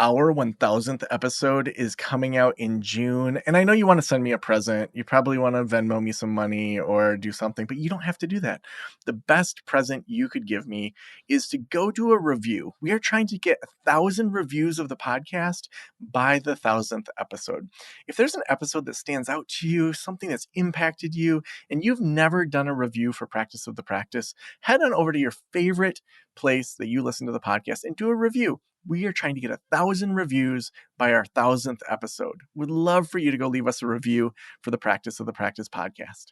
Our 1000th episode is coming out in June, and I know you wanna send me a present. You probably wanna Venmo me some money or do something, but you don't have to do that. The best present you could give me is to go do a review. We are trying to get 1,000 reviews of the podcast by the 1,000th episode. If there's an episode that stands out to you, something that's impacted you, and you've never done a review for Practice of the Practice, head on over to your favorite place that you listen to the podcast and do a review. We are trying to get 1,000 reviews by our 1,000th episode. Would love for you to go leave us a review for the Practice of the Practice podcast.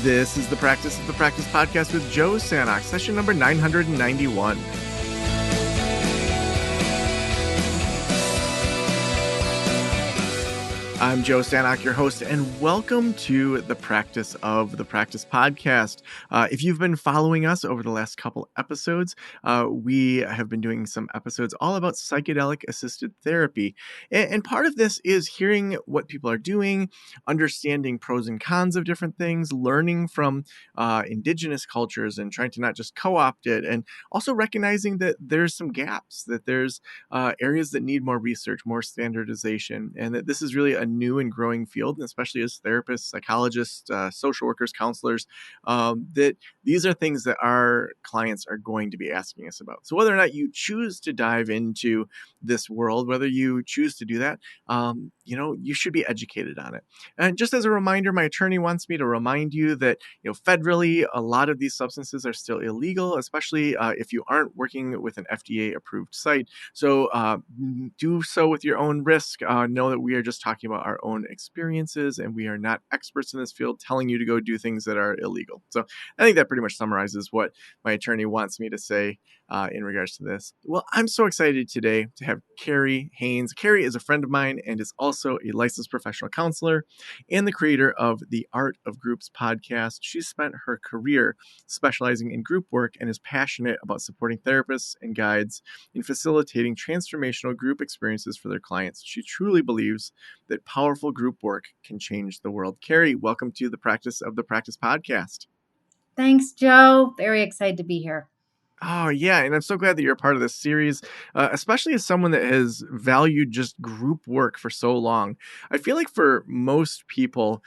This is the Practice of the Practice podcast with Joe Sanok, session number 991. I'm Joe Sanok, your host, and welcome to the Practice of the Practice podcast. If you've been following us over the last couple episodes, we have been doing some episodes all about psychedelic-assisted therapy. And part of this is hearing what people are doing, understanding pros and cons of different things, learning from indigenous cultures and trying to not just co-opt it, and also recognizing that there's some gaps, that there's areas that need more research, more standardization, and that this is really a new and growing field, and especially as therapists, psychologists, social workers, counselors, that these are things that our clients are going to be asking us about. So whether or not you choose to dive into this world, whether you choose to do that, you should be educated on it. And just as a reminder, my attorney wants me to remind you that, federally, a lot of these substances are still illegal, especially if you aren't working with an FDA-approved site. So do so with your own risk. Know that we are just talking about our own experiences, and we are not experts in this field telling you to go do things that are illegal. So I think that pretty much summarizes what my attorney wants me to say in regards to this. Well, I'm so excited today to have Carrie Haynes. Carrie is a friend of mine and is also a licensed professional counselor and the creator of the Art of Groups podcast. She's spent her career specializing in group work and is passionate about supporting therapists and guides in facilitating transformational group experiences for their clients. She truly believes that powerful group work can change the world. Carrie, welcome to the Practice of the Practice podcast. Thanks, Joe. Very excited to be here. Oh, yeah. And I'm so glad that you're a part of this series, especially as someone that has valued just group work for so long. I feel like for most people,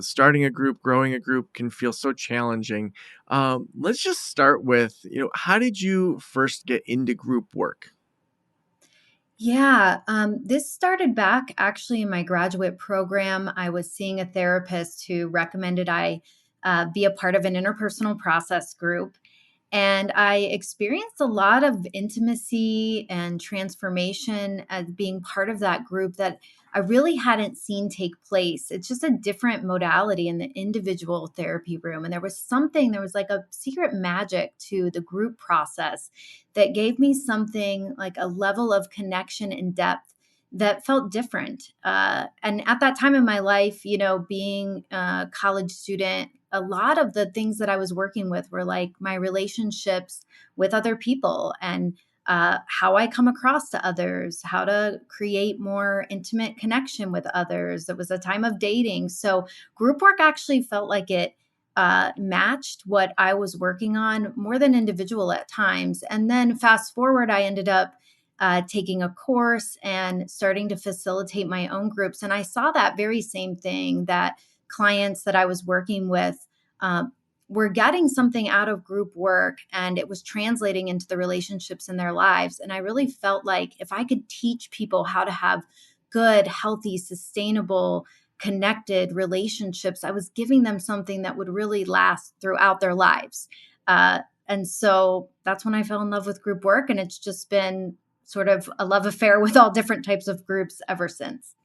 starting a group, growing a group can feel so challenging. Let's just start with, how did you first get into group work? Yeah, this started back actually in my graduate program. I was seeing a therapist who recommended I be a part of an interpersonal process group. And I experienced a lot of intimacy and transformation as being part of that group that I really hadn't seen take place. It's just a different modality in the individual therapy room. And there was like a secret magic to the group process that gave me something like a level of connection and depth that felt different. And at that time in my life, being a college student, a lot of the things that I was working with were like my relationships with other people and how I come across to others, how to create more intimate connection with others. It was a time of dating. So group work actually felt like it matched what I was working on more than individual at times. And then fast forward, I ended up taking a course and starting to facilitate my own groups. And I saw that very same thing, that clients that I was working with were getting something out of group work, and it was translating into the relationships in their lives. And I really felt like if I could teach people how to have good, healthy, sustainable, connected relationships, I was giving them something that would really last throughout their lives. And so that's when I fell in love with group work. And it's just been sort of a love affair with all different types of groups ever since.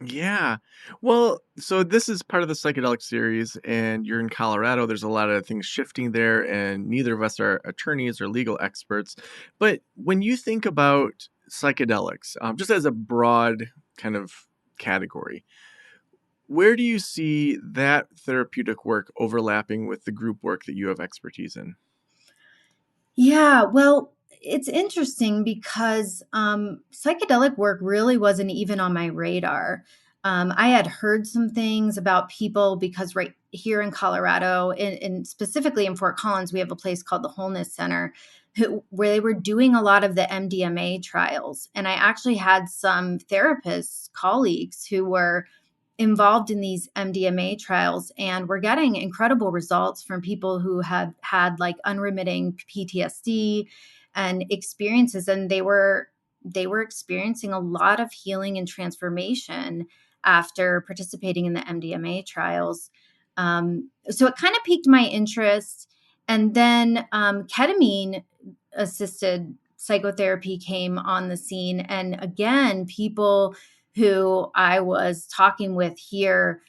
Yeah. Well, so this is part of the psychedelic series, and you're in Colorado. There's a lot of things shifting there, and neither of us are attorneys or legal experts. But when you think about psychedelics, just as a broad kind of category, where do you see that therapeutic work overlapping with the group work that you have expertise in? Yeah, well, it's interesting because psychedelic work really wasn't even on my radar. I had heard some things about people because right here in Colorado, and specifically in Fort Collins, we have a place called the Wholeness Center where they were doing a lot of the MDMA trials. And I actually had some therapists, colleagues who were involved in these MDMA trials, and we're getting incredible results from people who have had like unremitting PTSD and experiences, and they were experiencing a lot of healing and transformation after participating in the MDMA trials. So it kind of piqued my interest. And then ketamine assisted psychotherapy came on the scene. And again, people who I was talking with here,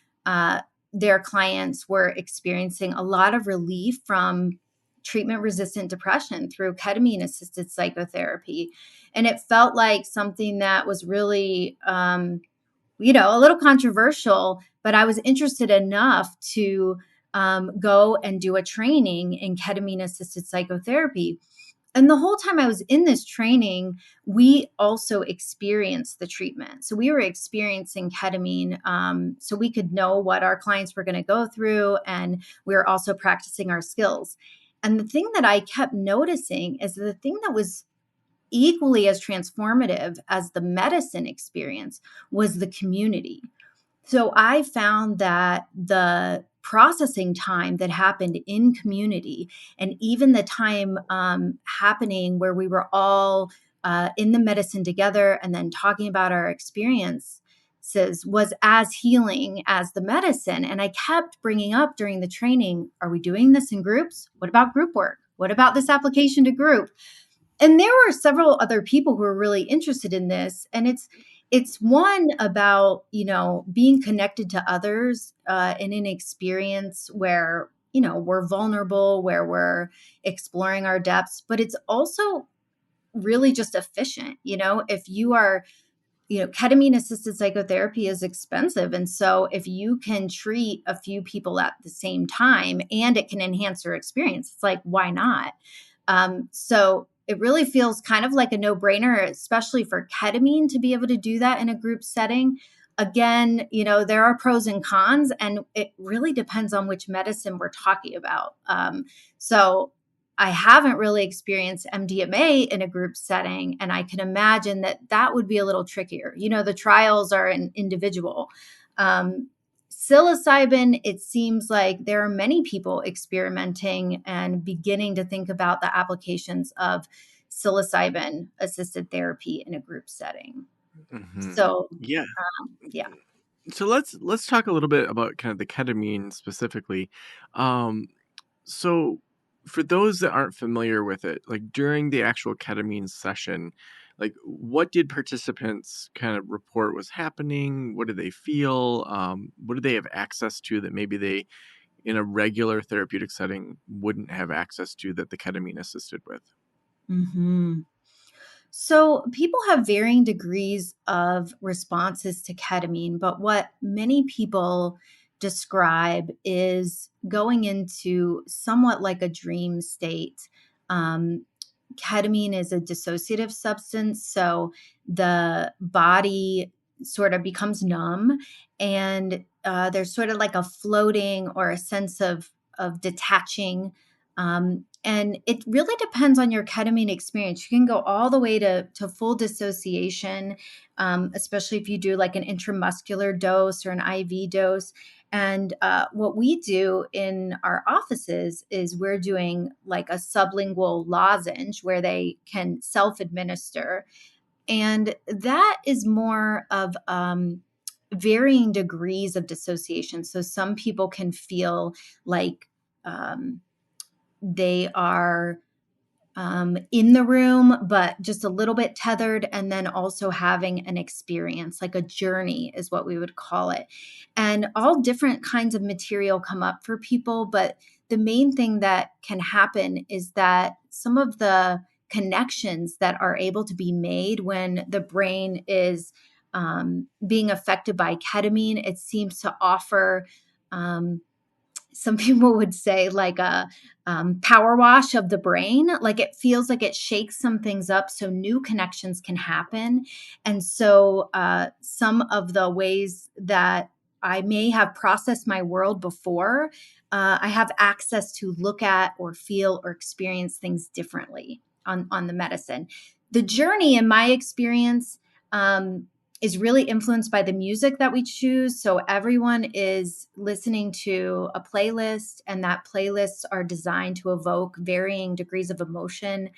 their clients were experiencing a lot of relief from treatment resistant depression through ketamine assisted psychotherapy. And it felt like something that was really, a little controversial, but I was interested enough to go and do a training in ketamine assisted psychotherapy. And the whole time I was in this training, we also experienced the treatment. So we were experiencing ketamine, so we could know what our clients were going to go through. And we were also practicing our skills. And the thing that I kept noticing is the thing that was equally as transformative as the medicine experience was the community. So I found that the processing time that happened in community, and even the time happening where we were all in the medicine together and then talking about our experiences, was as healing as the medicine. And I kept bringing up during the training, are we doing this in groups? What about group work? What about this application to group? And there were several other people who were really interested in this, and it's one about being connected to others in an experience where we're vulnerable, where we're exploring our depths, but it's also really just efficient. If you are, ketamine assisted psychotherapy is expensive, and so if you can treat a few people at the same time and it can enhance your experience, it's like, why not? So it really feels kind of like a no-brainer, especially for ketamine to be able to do that in a group setting. Again, there are pros and cons, and it really depends on which medicine we're talking about. So I haven't really experienced MDMA in a group setting, and I can imagine that would be a little trickier. The trials are an individual. Psilocybin, it seems like there are many people experimenting and beginning to think about the applications of psilocybin assisted therapy in a group setting. Mm-hmm. So, Yeah. yeah. So let's talk a little bit about kind of the ketamine specifically. Um, so for those that aren't familiar with it, like during the actual ketamine session, like what did participants kind of report was happening? What did they feel? What do they have access to that maybe they in a regular therapeutic setting wouldn't have access to that the ketamine assisted with? hmm So, people have varying degrees of responses to ketamine, but what many people describe is going into somewhat like a dream state. Um, Ketamine is a dissociative substance, so the body sort of becomes numb, and there's sort of like a floating or a sense of detaching. And it really depends on your ketamine experience. You can go all the way to full dissociation, especially if you do like an intramuscular dose or an IV dose. And what we do in our offices is we're doing like a sublingual lozenge where they can self administer. And that is more of varying degrees of dissociation. So some people can feel like um, they are in the room, but just a little bit tethered, and then also having an experience, like a journey is what we would call it. And all different kinds of material come up for people. But the main thing that can happen is that some of the connections that are able to be made when the brain is being affected by ketamine, it seems to offer. Um, some people would say like a power wash of the brain. Like it feels like it shakes some things up so new connections can happen. And so some of the ways that I may have processed my world before, I have access to look at or feel or experience things differently on the medicine. The journey, in my experience, is really influenced by the music that we choose. So everyone is listening to a playlist, and that playlists are designed to evoke varying degrees of emotion.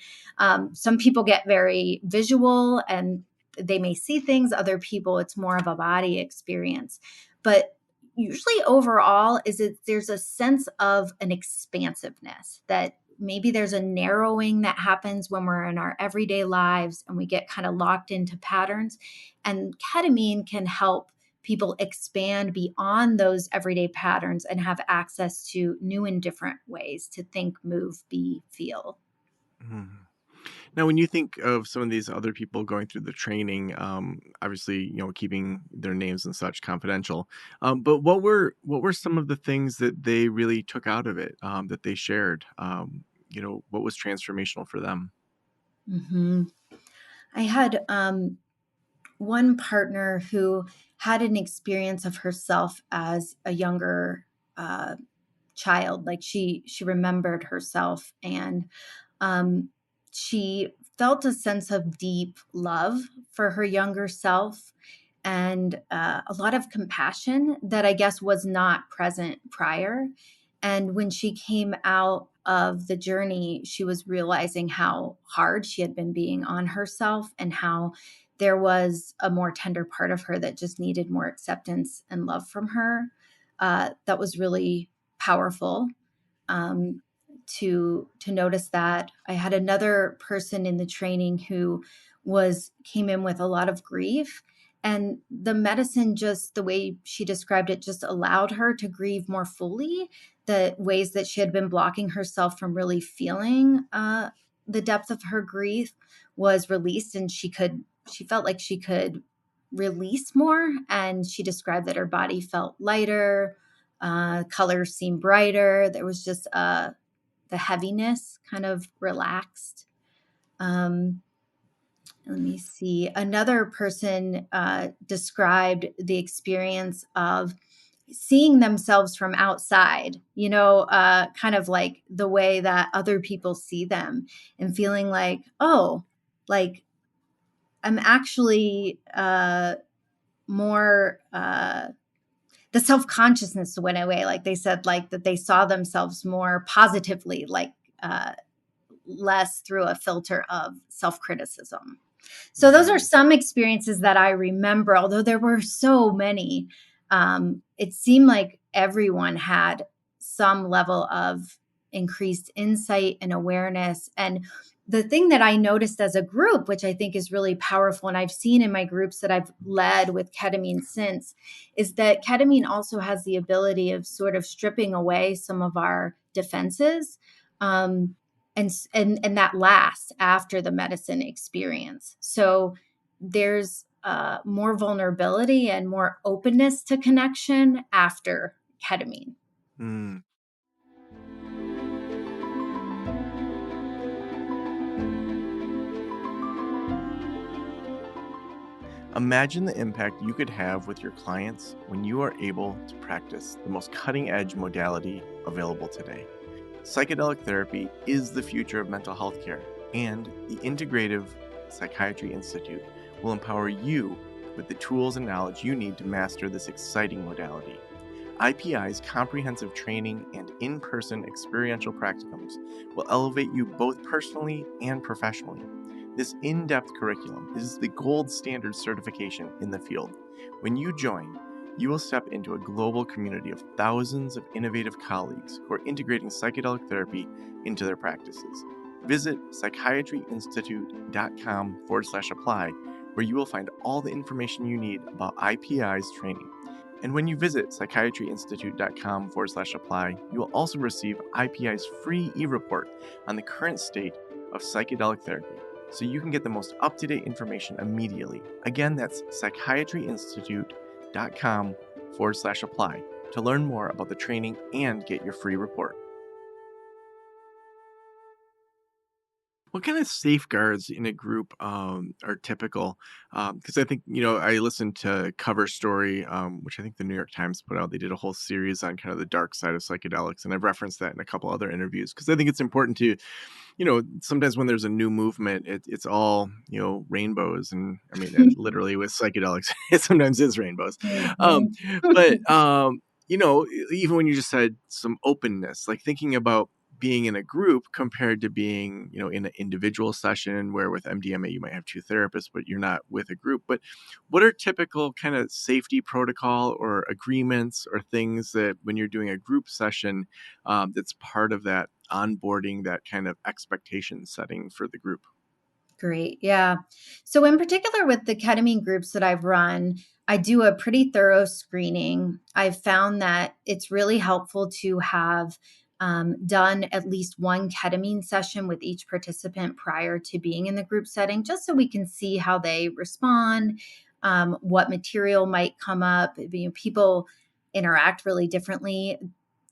Some people get very visual and they may see things. Other people, it's more of a body experience. But usually overall there's a sense of an expansiveness, that maybe there's a narrowing that happens when we're in our everyday lives and we get kind of locked into patterns. And ketamine can help people expand beyond those everyday patterns and have access to new and different ways to think, move, be, feel. Mhm. Now, when you think of some of these other people going through the training, obviously, keeping their names and such confidential, but what were some of the things that they really took out of it, that they shared? What was transformational for them? Mm-hmm. I had one partner who had an experience of herself as a younger uh, child. Like she remembered herself, and um, she felt a sense of deep love for her younger self, and a lot of compassion that I guess was not present prior. And when she came out of the journey, she was realizing how hard she had been being on herself, and how there was a more tender part of her that just needed more acceptance and love from her. That was really powerful, um, to notice that. I had another person in the training who came in with a lot of grief, and the medicine, just the way she described it, just allowed her to grieve more fully. The ways that she had been blocking herself from really feeling the depth of her grief was released, and she felt like she could release more. And she described that her body felt lighter, colors seemed brighter. There was just the heaviness kind of relaxed. Um, Let me see. Another person described the experience of seeing themselves from outside, kind of like the way that other people see them, and feeling like, oh, like I'm actually more. The self-consciousness went away. Like they said, like that they saw themselves more positively, like less through a filter of self-criticism. So those are Mm. some experiences that I remember, although there were so many. It seemed like everyone had some level of increased insight and awareness. And the thing that I noticed as a group, which I think is really powerful, and I've seen in my groups that I've led with ketamine since, is that ketamine also has the ability of sort of stripping away some of our defenses. And that lasts after the medicine experience. So there's more vulnerability and more openness to connection after ketamine. Mm. Imagine the impact you could have with your clients when you are able to practice the most cutting-edge modality available today. Psychedelic therapy is the future of mental health care, and the Integrative Psychiatry Institute will empower you with the tools and knowledge you need to master this exciting modality. IPI's comprehensive training and in-person experiential practicums will elevate you both personally and professionally. This in-depth curriculum is the gold standard certification in the field. When you join, you will step into a global community of thousands of innovative colleagues who are integrating psychedelic therapy into their practices. Visit psychiatryinstitute.com/apply, where you will find all the information you need about IPI's training. And when you visit psychiatryinstitute.com/apply, you will also receive IPI's free e-report on the current state of psychedelic therapy, so you can get the most up-to-date information immediately. Again, that's psychiatryinstitute.com/apply. to learn more about the training and get your free report. What kind of safeguards in a group are typical? Because I think, I listened to Cover Story, which I think the New York Times put out. They did a whole series on kind of the dark side of psychedelics. And I've referenced that in a couple other interviews because I think it's important to, sometimes when there's a new movement, it's all, rainbows. And I mean, and literally with psychedelics, it sometimes is rainbows. Um, Mhm. but, even when you just said some openness, like thinking about being in a group compared to being, in an individual session where with MDMA you might have two therapists, but you're not with a group. But what are typical kind of safety protocol or agreements or things that when you're doing a group session, that's part of that onboarding, that kind of expectation setting for the group? Great. Yeah. So, in particular, with the ketamine groups that I've run, I do a pretty thorough screening. I've found that it's really helpful to have done at least one ketamine session with each participant prior to being in the group setting, just so we can see how they respond, what material might come up. People interact really differently.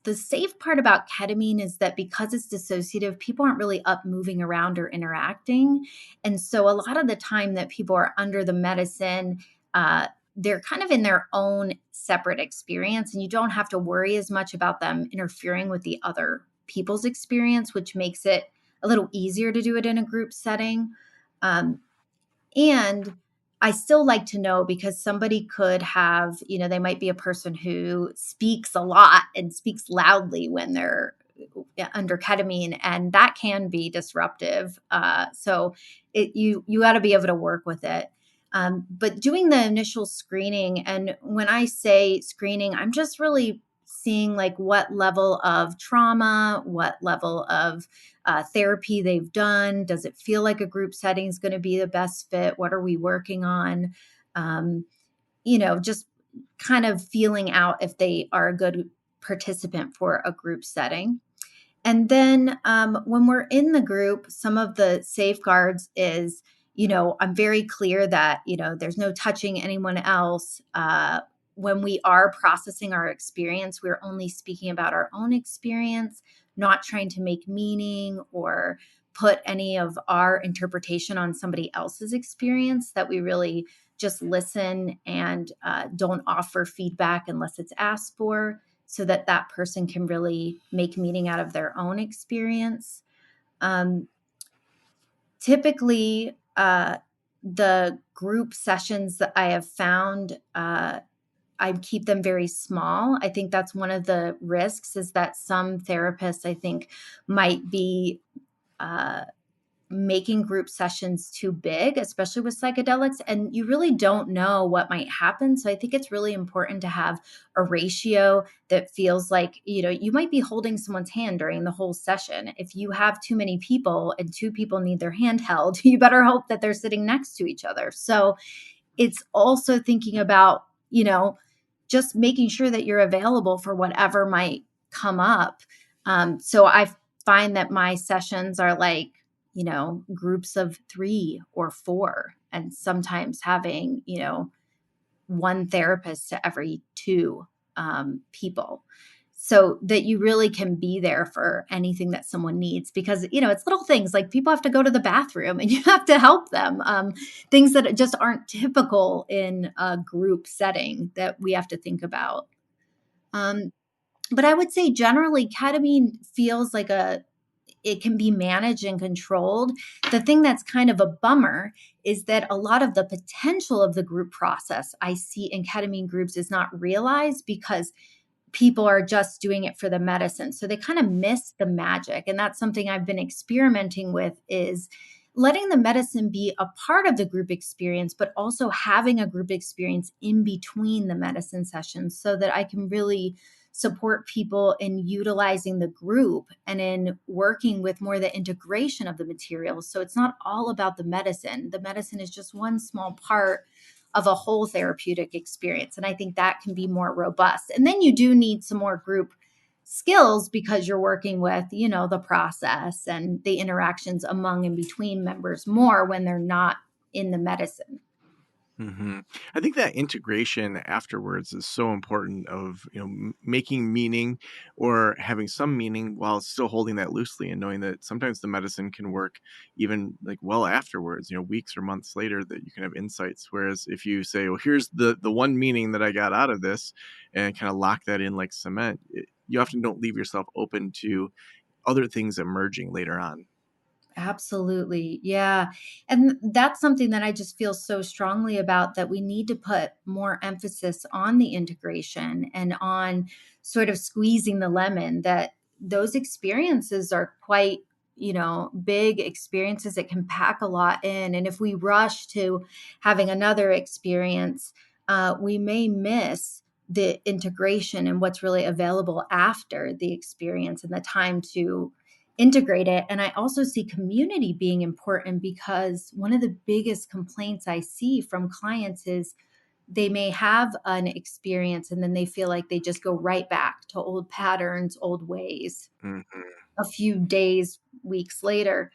The safe part about ketamine is that because it's dissociative, people aren't really up moving around or interacting. And so a lot of the time that people are under the medicine, they're kind of in their own separate experience, and you don't have to worry as much about them interfering with the other people's experience, which makes it a little easier to do it in a group setting. Um, and I still like to know because somebody could have, they might be a person who speaks a lot and speaks loudly when they're under ketamine, and that can be disruptive. So you got to be able to work with it. But doing the initial screening, and when I say screening, I'm just really seeing like what level of trauma, what level of therapy they've done. Does it feel like a group setting is going to be the best fit? What are we working on? Um, just kind of feeling out if they are a good participant for a group setting. And then when we're in the group, some of the safeguards is, I'm very clear that, there's no touching anyone else. When we are processing our experience, we're only speaking about our own experience, not trying to make meaning or put any of our interpretation on somebody else's experience, that we really just listen and don't offer feedback unless it's asked for, so that that person can really make meaning out of their own experience. Um, Typically, the group sessions that I have found, I keep them very small. I think that's one of the risks, is that some therapists, I think, might be uh, making group sessions too big, especially with psychedelics, and you really don't know what might happen. So I think it's really important to have a ratio that feels like, you might be holding someone's hand during the whole session. If you have too many people and two people need their hand held, you better hope that they're sitting next to each other. So it's also thinking about, just making sure that you're available for whatever might come up. So I find that my sessions are like, groups of 3 or 4, and sometimes having, one therapist to every two people, so that you really can be there for anything that someone needs. Because, it's little things like people have to go to the bathroom and you have to help them. Things that just aren't typical in a group setting that we have to think about. Um, but I would say generally, ketamine feels like it can be managed and controlled. The thing that's kind of a bummer is that a lot of the potential of the group process I see in ketamine groups is not realized, because people are just doing it for the medicine. So they kind of miss the magic. And that's something I've been experimenting with, is letting the medicine be a part of the group experience, but also having a group experience in between the medicine sessions, so that I can really support people in utilizing the group and in working with more the integration of the materials. So it's not all about the medicine. The medicine is just one small part of a whole therapeutic experience. And I think that can be more robust. And then you do need some more group skills, because you're working with, the process and the interactions among and between members more when they're not in the medicine. Hmm. I think that integration afterwards is so important of, making meaning or having some meaning while still holding that loosely and knowing that sometimes the medicine can work even like well afterwards, weeks or months later that you can have insights. Whereas if you say, well, here's the one meaning that I got out of this and kind of lock that in like cement, you often don't leave yourself open to other things emerging later on. Absolutely. Yeah. And that's something that I just feel so strongly about, that we need to put more emphasis on the integration and on sort of squeezing the lemon, that those experiences are quite, big experiences that can pack a lot in. And if we rush to having another experience, we may miss the integration and what's really available after the experience and the time to integrate it. And I also see community being important, because one of the biggest complaints I see from clients is they may have an experience and then they feel like they just go right back to old patterns, old ways Hmm. a few days, weeks later.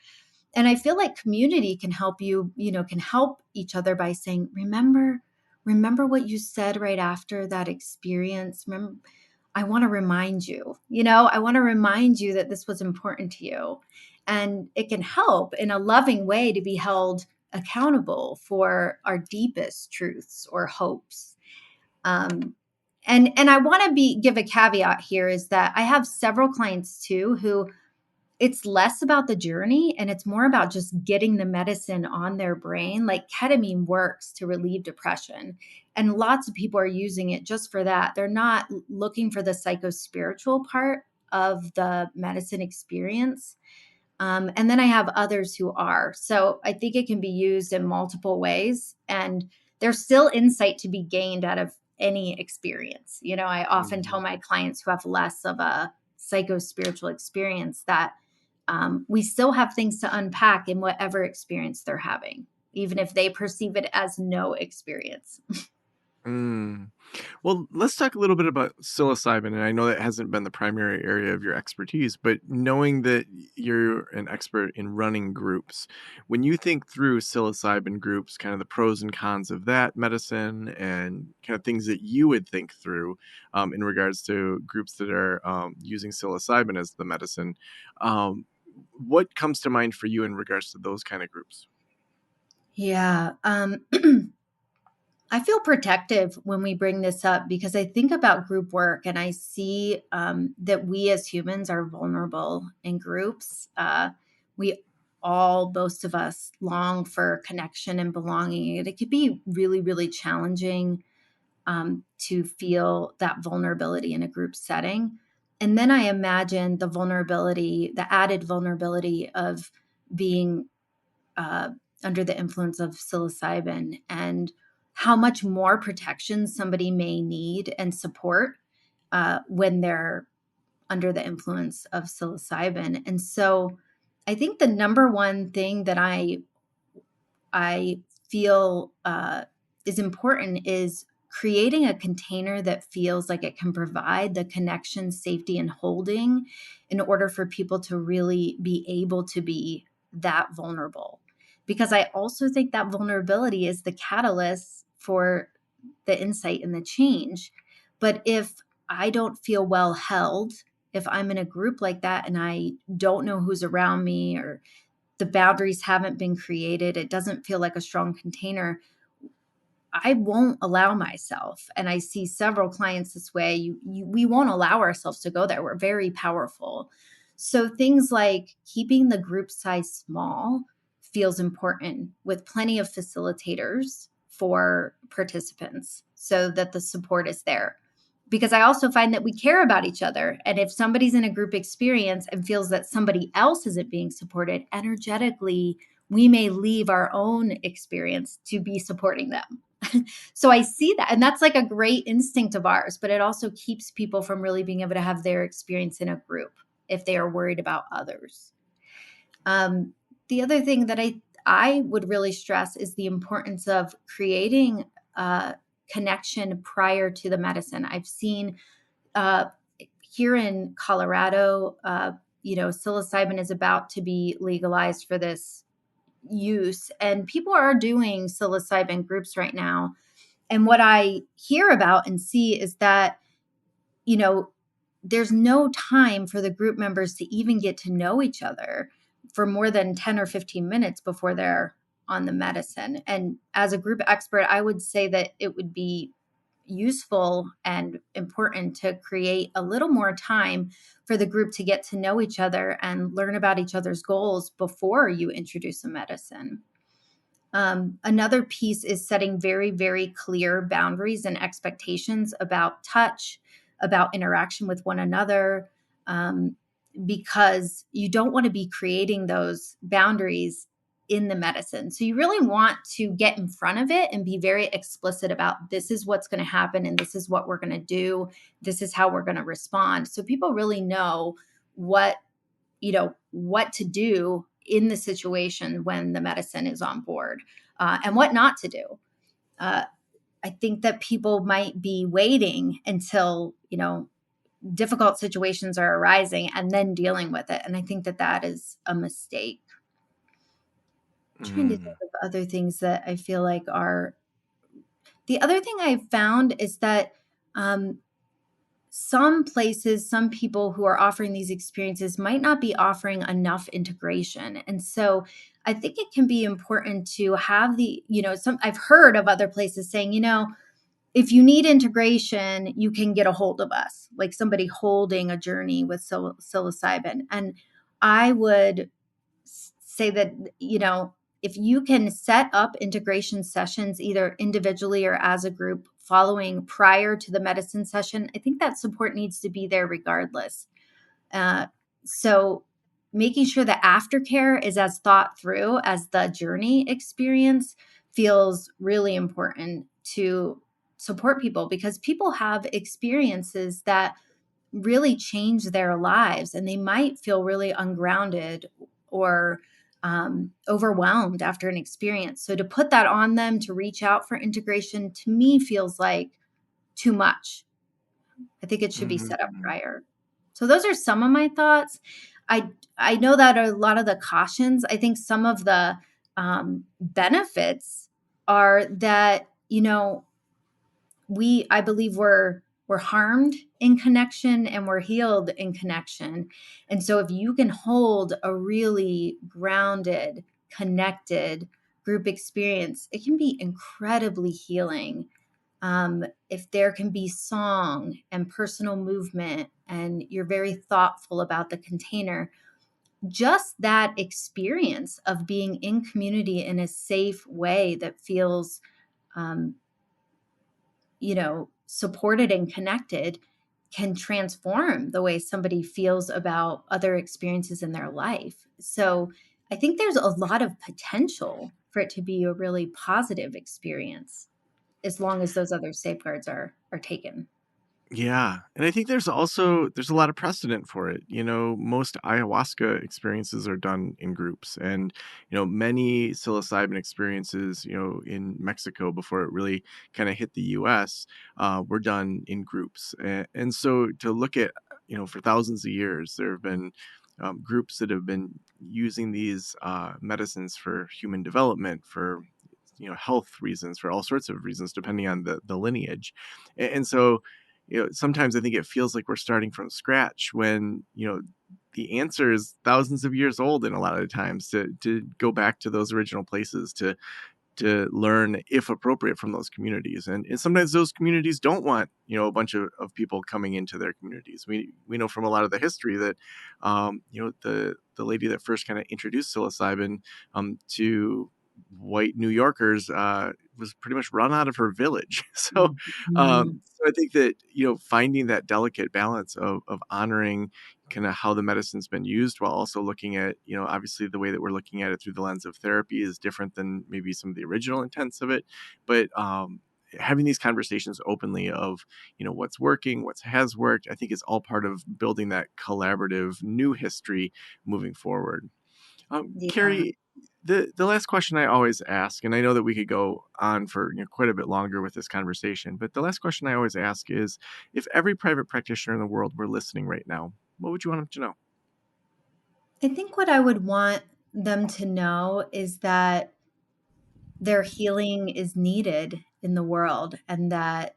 And I feel like community can help you, can help each other by saying, remember what you said right after that experience. Remember, I want to remind you, I want to remind you that this was important to you. And it can help in a loving way to be held accountable for our deepest truths or hopes. Um, and I want to give a caveat here, is that I have several clients too who, it's less about the journey and it's more about just getting the medicine on their brain. Like ketamine works to relieve depression, and lots of people are using it just for that. They're not looking for the psychospiritual part of the medicine experience. And then I have others who are. So I think it can be used in multiple ways, and there's still insight to be gained out of any experience. I often tell my clients who have less of a psycho-spiritual experience that we still have things to unpack in whatever experience they're having, even if they perceive it as no experience. Mm. Well, let's talk a little bit about psilocybin. And I know that hasn't been the primary area of your expertise, but knowing that you're an expert in running groups, when you think through psilocybin groups, kind of the pros and cons of that medicine and kind of things that you would think through in regards to groups that are using psilocybin as the medicine, um, what comes to mind for you in regards to those kind of groups? Yeah. I feel protective when we bring this up, because I think about group work and I see that we as humans are vulnerable in groups. We all, most of us, long for connection and belonging. And it could be really, really challenging to feel that vulnerability in a group setting. And then I imagine the vulnerability, the added vulnerability of being uh, under the influence of psilocybin, and how much more protection somebody may need and support when they're under the influence of psilocybin. And so I think the number one thing that I feel is important is creating a container that feels like it can provide the connection, safety, and holding in order for people to really be able to be that vulnerable. Because I also think that vulnerability is the catalyst for the insight and the change. But if I don't feel well held, if I'm in a group like that and I don't know who's around me, or the boundaries haven't been created, it doesn't feel like a strong container, I won't allow myself. And I see several clients this way. We won't allow ourselves to go there. We're very powerful. So things like keeping the group size small feels important, with plenty of facilitators for participants so that the support is there. Because I also find that we care about each other. And if somebody's in a group experience and feels that somebody else isn't being supported energetically, we may leave our own experience to be supporting them. So I see that. And that's like a great instinct of ours, but it also keeps people from really being able to have their experience in a group if they are worried about others. Um, the other thing that I would really stress is the importance of creating a connection prior to the medicine. I've seen uh, here in Colorado, psilocybin is about to be legalized for this use, and people are doing psilocybin groups right now. And what I hear about and see is that, you know, there's no time for the group members to even get to know each other for more than 10 or 15 minutes before they're on the medicine. And as a group expert, I would say that it would be useful and important to create a little more time for the group to get to know each other and learn about each other's goals before you introduce a medicine. Another piece is setting very, very clear boundaries and expectations about touch, about interaction with one another, um, because you don't want to be creating those boundaries in the medicine. So you really want to get in front of it and be very explicit about, this is what's going to happen and this is what we're going to do. This is how we're going to respond. So people really know what, what to do in the situation when the medicine is on board, and what not to do. Uh, I think that people might be waiting until, difficult situations are arising and then dealing with it. And I think that that is a mistake. I'm trying to think Mm. of other things that I feel like are. The other thing I've found is that, um, some places, some people who are offering these experiences might not be offering enough integration. And so I think it can be important to have I've heard of other places saying, if you need integration, you can get a hold of us, like somebody holding a journey with psilocybin. And I would say that, if you can set up integration sessions either individually or as a group following prior to the medicine session, I think that support needs to be there regardless. Uh, so making sure that aftercare is as thought through as the journey experience feels really important to support people, because people have experiences that really change their lives and they might feel really ungrounded or overwhelmed after an experience. So to put that on them to reach out for integration, to me, feels like too much. I think it should be set up Mhm. prior. So those are some of my thoughts. I know that a lot of the cautions. I think some of the benefits are that, I believe we're harmed in connection and we're healed in connection. And so if you can hold a really grounded, connected group experience, it can be incredibly healing. If there can be song and personal movement and you're very thoughtful about the container, just that experience of being in community in a safe way that feels um, supported and connected can transform the way somebody feels about other experiences in their life. So I think there's a lot of potential for it to be a really positive experience as long as those other safeguards are taken. Yeah, and I think there's a lot of precedent for it. Most ayahuasca experiences are done in groups, and many psilocybin experiences, in Mexico before it really kind of hit the U.S., were done in groups. And so to look at, for thousands of years, there have been groups that have been using these medicines for human development, for health reasons, for all sorts of reasons, depending on the lineage. And so sometimes I think it feels like we're starting from scratch when, the answer is thousands of years old, and a lot of the times to go back to those original places to learn, if appropriate, from those communities. And sometimes those communities don't want, a bunch of people coming into their communities. We know from a lot of the history that, the lady that first kind of introduced psilocybin to white New Yorkers was pretty much run out of her village. Mhm. So I think that, finding that delicate balance of honoring kind of how the medicine's been used, while also looking at, obviously the way that we're looking at it through the lens of therapy is different than maybe some of the original intents of it. But having these conversations openly of, what's working, what has worked, I think is all part of building that collaborative new history moving forward. Yeah. Carrie, the last question I always ask, and I know that we could go on for quite a bit longer with this conversation, but the last question I always ask is, if every private practitioner in the world were listening right now, what would you want them to know? I think what I would want them to know is that their healing is needed in the world, and that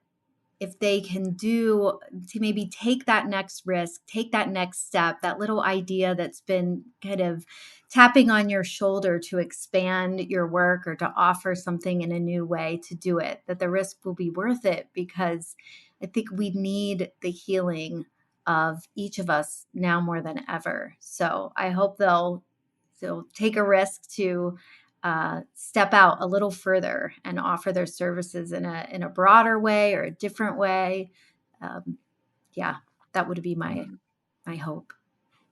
if they can do to maybe take that next risk, take that next step, that little idea that's been kind of tapping on your shoulder to expand your work or to offer something in a new way, to do it, that the risk will be worth it, because I think we need the healing of each of us now more than ever. So I hope they'll take a risk to step out a little further and offer their services in a broader way or a different way. Yeah, that would be my hope.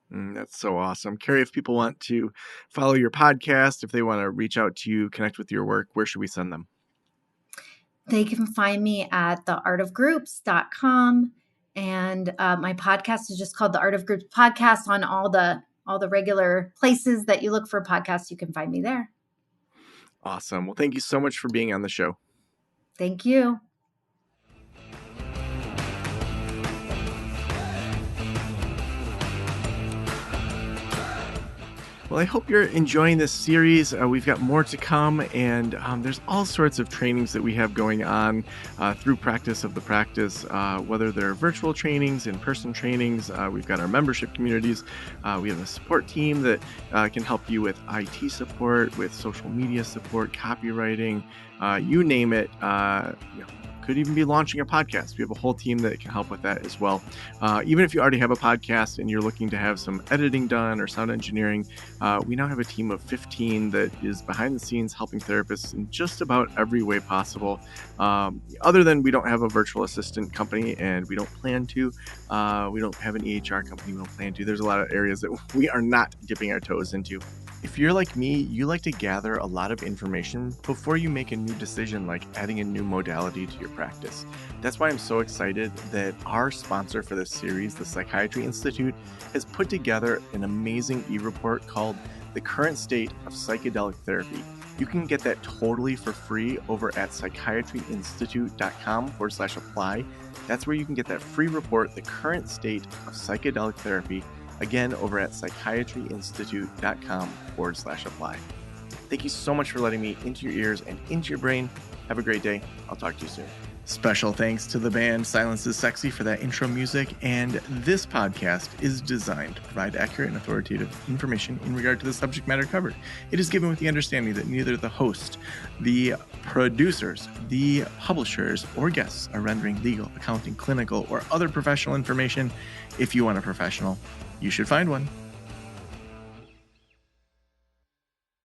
That's so awesome. Carrie, if people want to follow your podcast, if they want to reach out to you, connect with your work, where should we send them? They can find me at theartofgroups.com. And my podcast is just called The Art of Groups Podcast. On all the regular places that you look for podcasts, you can find me there. Awesome. Well, thank you so much for being on the show. Thank you. Well, I hope you're enjoying this series. We've got more to come, and there's all sorts of trainings that we have going on through Practice of the Practice, whether they're virtual trainings, in-person trainings. We've got our membership communities. We have a support team that can help you with IT support, with social media support, copywriting, you name it. Could even be launching a podcast. We have a whole team that can help with that as well. Even if you already have a podcast and you're looking to have some editing done or sound engineering, we now have a team of 15 that is behind the scenes helping therapists in just about every way possible. Other than we don't have a virtual assistant company, and we don't plan to. We don't have an EHR company. We don't plan to. There's a lot of areas that we are not dipping our toes into. If you're like me, you like to gather a lot of information before you make a new decision, like adding a new modality to your practice. That's why I'm so excited that our sponsor for this series, the Psychiatry Institute, has put together an amazing e-report called The Current State of Psychedelic Therapy. You can get that totally for free over at psychiatryinstitute.com/apply. That's where you can get that free report, The Current State of Psychedelic Therapy. Again, over at psychiatryinstitute.com/apply. Thank you so much for letting me into your ears and into your brain. Have a great day. I'll talk to you soon. Special thanks to the band Silence is Sexy for that intro music, and this podcast is designed to provide accurate and authoritative information in regard to the subject matter covered. It is given with the understanding that neither the host, the producers, the publishers, or guests are rendering legal, accounting, clinical, or other professional information. If you want a professional, you should find one.